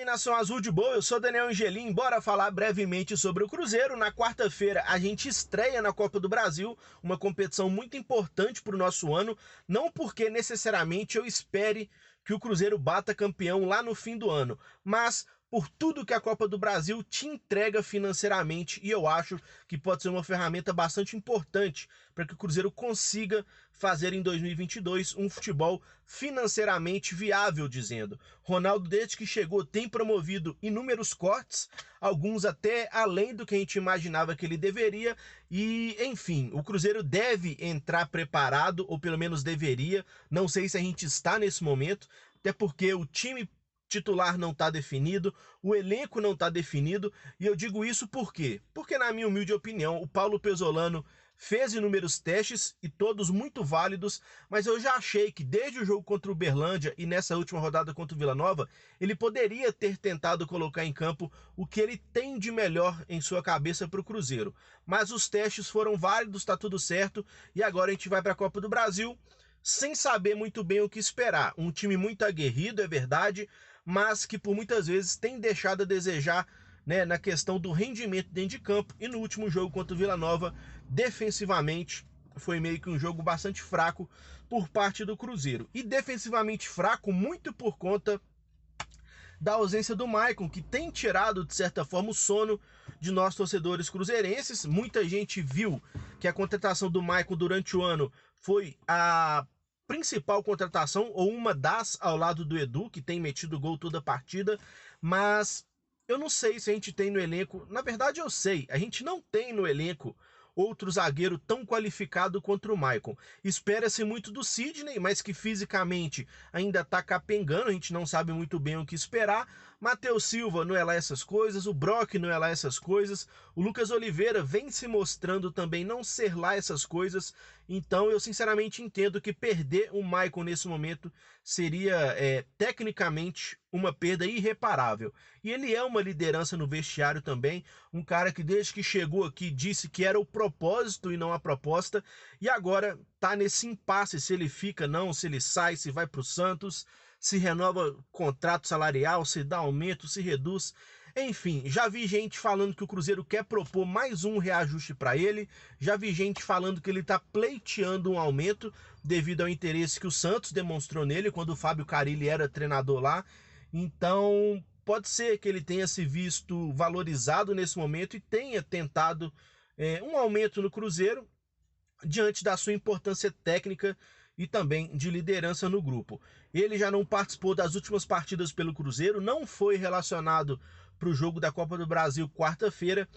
Nação Azul de Boa, eu sou Daniel Angelim, bora falar brevemente sobre o Cruzeiro. Na quarta-feira a gente estreia na Copa do Brasil, uma competição muito importante para o nosso ano, não porque necessariamente eu espere que o Cruzeiro bata campeão lá no fim do ano, mas por tudo que a Copa do Brasil te entrega financeiramente, e eu acho que pode ser uma ferramenta bastante importante para que o Cruzeiro consiga fazer em 2022 um futebol financeiramente viável, dizendo. Ronaldo, desde que chegou, tem promovido inúmeros cortes, alguns até além do que a gente imaginava que ele deveria, e enfim, o Cruzeiro deve entrar preparado, ou pelo menos deveria, não sei se a gente está nesse momento, até porque o time titular não está definido, o elenco não está definido, e eu digo isso por quê? Porque, na minha humilde opinião, o Paulo Pesolano fez inúmeros testes, e todos muito válidos, mas eu já achei que desde o jogo contra o Uberlândia e nessa última rodada contra o Vila Nova, ele poderia ter tentado colocar em campo o que ele tem de melhor em sua cabeça para o Cruzeiro. Mas os testes foram válidos, está tudo certo, e agora a gente vai para a Copa do Brasil, sem saber muito bem o que esperar. Um time muito aguerrido, é verdade, mas que por muitas vezes tem deixado a desejar, né, na questão do rendimento dentro de campo, e no último jogo contra o Vila Nova, defensivamente, foi meio que um jogo bastante fraco por parte do Cruzeiro. E defensivamente fraco muito por conta da ausência do Maicon, que tem tirado, de certa forma, o sono de nós torcedores cruzeirenses. Muita gente viu que a contratação do Maicon durante o ano foi a principal contratação, ou uma das, ao lado do Edu, que tem metido gol toda a partida, mas eu não sei se a gente tem no elenco, na verdade eu sei, a gente não tem no elenco outro zagueiro tão qualificado quanto o Maicon. Espera-se muito do Sidney, mas que fisicamente ainda tá capengando, a gente não sabe muito bem o que esperar. Matheus Silva não é lá essas coisas, o Brock não é lá essas coisas, o Lucas Oliveira vem se mostrando também não ser lá essas coisas, então eu sinceramente entendo que perder o Maicon nesse momento seria tecnicamente uma perda irreparável. E ele é uma liderança no vestiário também, um cara que desde que chegou aqui disse que era o propósito e não a proposta, e agora tá nesse impasse se ele fica, não, se ele sai, se vai pro Santos, se renova contrato salarial, se dá aumento, se reduz. Enfim, já vi gente falando que o Cruzeiro quer propor mais um reajuste para ele, já vi gente falando que ele está pleiteando um aumento devido ao interesse que o Santos demonstrou nele quando o Fábio Carille era treinador lá. Então, pode ser que ele tenha se visto valorizado nesse momento e tenha tentado um aumento no Cruzeiro diante da sua importância técnica e também de liderança no grupo. Ele já não participou das últimas partidas pelo Cruzeiro, não foi relacionado para o jogo da Copa do Brasil quarta-feira,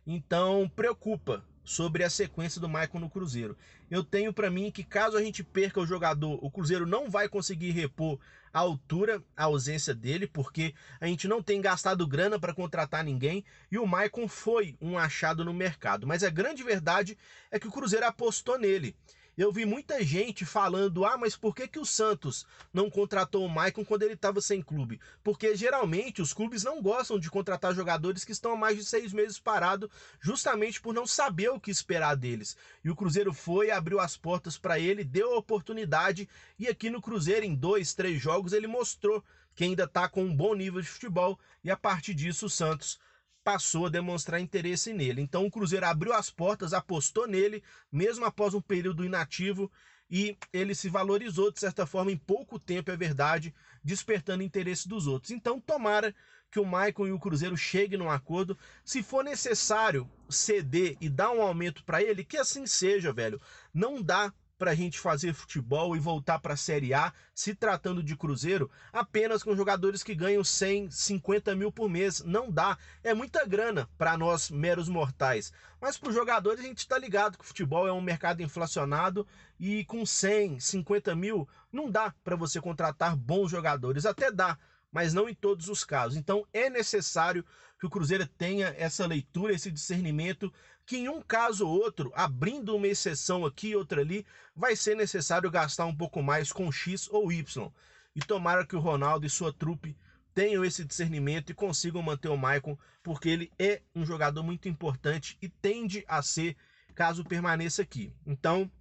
então preocupa sobre a sequência do Maicon no Cruzeiro. Eu tenho para mim que caso a gente perca o jogador, o Cruzeiro não vai conseguir repor à altura a ausência dele, porque a gente não tem gastado grana para contratar ninguém, e o Maicon foi um achado no mercado. Mas a grande verdade é que o Cruzeiro apostou nele. Eu vi muita gente falando, mas por que o Santos não contratou o Maicon quando ele estava sem clube? Porque geralmente os clubes não gostam de contratar jogadores que estão há mais de 6 meses parados, justamente por não saber o que esperar deles. E o Cruzeiro foi, abriu as portas para ele, deu a oportunidade, e aqui no Cruzeiro, em 2, 3 jogos, ele mostrou que ainda está com um bom nível de futebol, e a partir disso o Santos passou a demonstrar interesse nele. Então o Cruzeiro abriu as portas, apostou nele, mesmo após um período inativo, e ele se valorizou de certa forma em pouco tempo, é verdade, despertando interesse dos outros. Então tomara que o Maicon e o Cruzeiro cheguem num acordo. Se for necessário ceder e dar um aumento para ele, que assim seja, velho. Não dá para a gente fazer futebol e voltar para a Série A, se tratando de Cruzeiro, apenas com jogadores que ganham 100, 50 mil por mês. Não dá, é muita grana para nós meros mortais. Mas para os jogadores a gente está ligado que o futebol é um mercado inflacionado, e com 100, 50 mil não dá para você contratar bons jogadores. Até dá, mas não em todos os casos. Então é necessário que o Cruzeiro tenha essa leitura, esse discernimento, que em um caso ou outro, abrindo uma exceção aqui e outra ali, vai ser necessário gastar um pouco mais com X ou Y. E tomara que o Ronaldo e sua trupe tenham esse discernimento e consigam manter o Maicon, porque ele é um jogador muito importante e tende a ser, caso permaneça aqui. Então,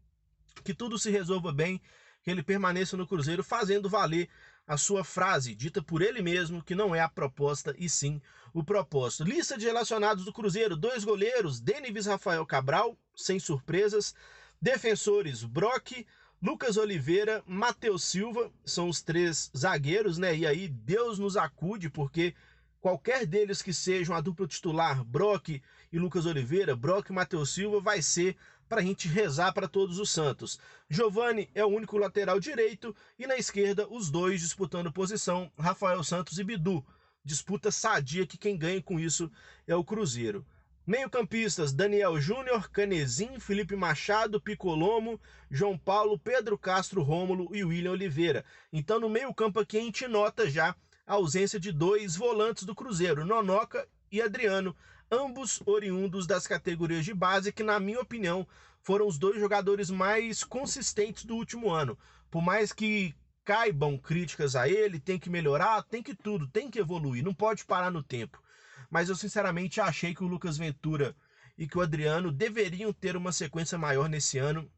que tudo se resolva bem, que ele permaneça no Cruzeiro, fazendo valer a sua frase, dita por ele mesmo, que não é a proposta e sim o propósito. Lista de relacionados do Cruzeiro: 2 goleiros, Denis Rafael Cabral, sem surpresas. Defensores: Brock, Lucas Oliveira, Matheus Silva, são os 3 zagueiros, né? E aí Deus nos acude, porque qualquer deles que sejam a dupla titular, Brock e Lucas Oliveira, Brock e Matheus Silva, vai ser para a gente rezar para todos os santos. Giovani é o único lateral direito e na esquerda os 2 disputando posição, Rafael Santos e Bidu. Disputa sadia que quem ganha com isso é o Cruzeiro. Meio-campistas: Daniel Júnior, Canezin, Felipe Machado, Picolomo, João Paulo, Pedro Castro, Rômulo e William Oliveira. Então no meio-campo aqui a gente nota já a ausência de 2 volantes do Cruzeiro, Nonoca e Adriano, ambos oriundos das categorias de base, que na minha opinião foram os 2 jogadores mais consistentes do último ano. Por mais que caibam críticas a ele, tem que melhorar, tem que tudo, tem que evoluir, não pode parar no tempo. Mas eu sinceramente achei que o Lucas Ventura e que o Adriano deveriam ter uma sequência maior nesse ano,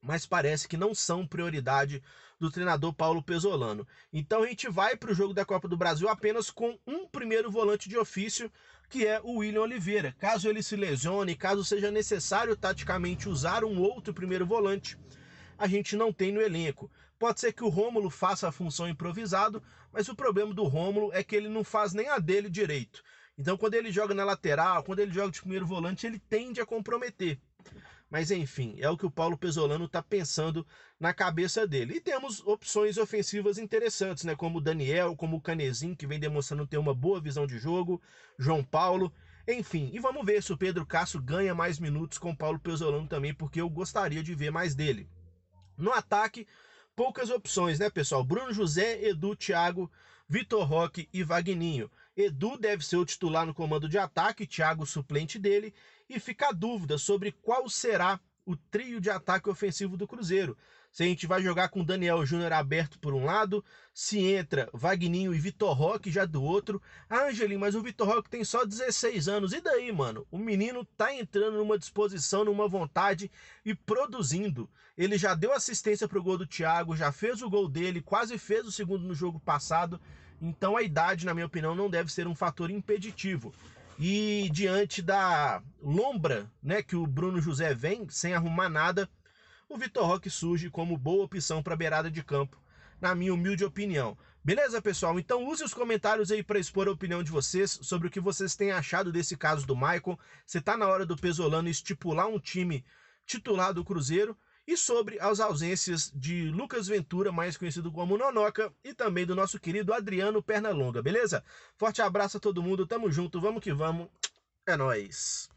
mas parece que não são prioridade do treinador Paulo Pesolano. Então a gente vai para o jogo da Copa do Brasil apenas com um primeiro volante de ofício, que é o William Oliveira. Caso ele se lesione, caso seja necessário taticamente usar um outro primeiro volante, a gente não tem no elenco. Pode ser que o Rômulo faça a função improvisado, mas o problema do Rômulo é que ele não faz nem a dele direito. Então quando ele joga na lateral, quando ele joga de primeiro volante, ele tende a comprometer. Mas enfim, é o que o Paulo Pesolano está pensando na cabeça dele. E temos opções ofensivas interessantes, né? Como o Daniel, como o Canezin, que vem demonstrando ter uma boa visão de jogo, João Paulo, enfim. E vamos ver se o Pedro Castro ganha mais minutos com o Paulo Pesolano também, porque eu gostaria de ver mais dele. No ataque, poucas opções, né, pessoal? Bruno José, Edu, Thiago, Vitor Roque e Vagninho. Edu deve ser o titular no comando de ataque, Thiago o suplente dele, e fica a dúvida sobre qual será o trio de ataque ofensivo do Cruzeiro. Se a gente vai jogar com Daniel Júnior aberto por um lado, se entra Vagninho e Vitor Roque já do outro. Ah, Angelim, mas o Vitor Roque tem só 16 anos. E daí, mano? O menino tá entrando numa disposição, numa vontade e produzindo. Ele já deu assistência pro gol do Thiago, já fez o gol dele, quase fez o segundo no jogo passado. Então a idade, na minha opinião, não deve ser um fator impeditivo. E diante da lombra, né, que o Bruno José vem, sem arrumar nada, o Vitor Roque surge como boa opção para a beirada de campo, na minha humilde opinião. Beleza, pessoal? Então use os comentários aí para expor a opinião de vocês sobre o que vocês têm achado desse caso do Maicon, se tá na hora do Pesolano estipular um time titular do Cruzeiro, e sobre as ausências de Lucas Ventura, mais conhecido como Nonoca, e também do nosso querido Adriano Pernalonga, beleza? Forte abraço a todo mundo, tamo junto, vamos que vamos, é nóis!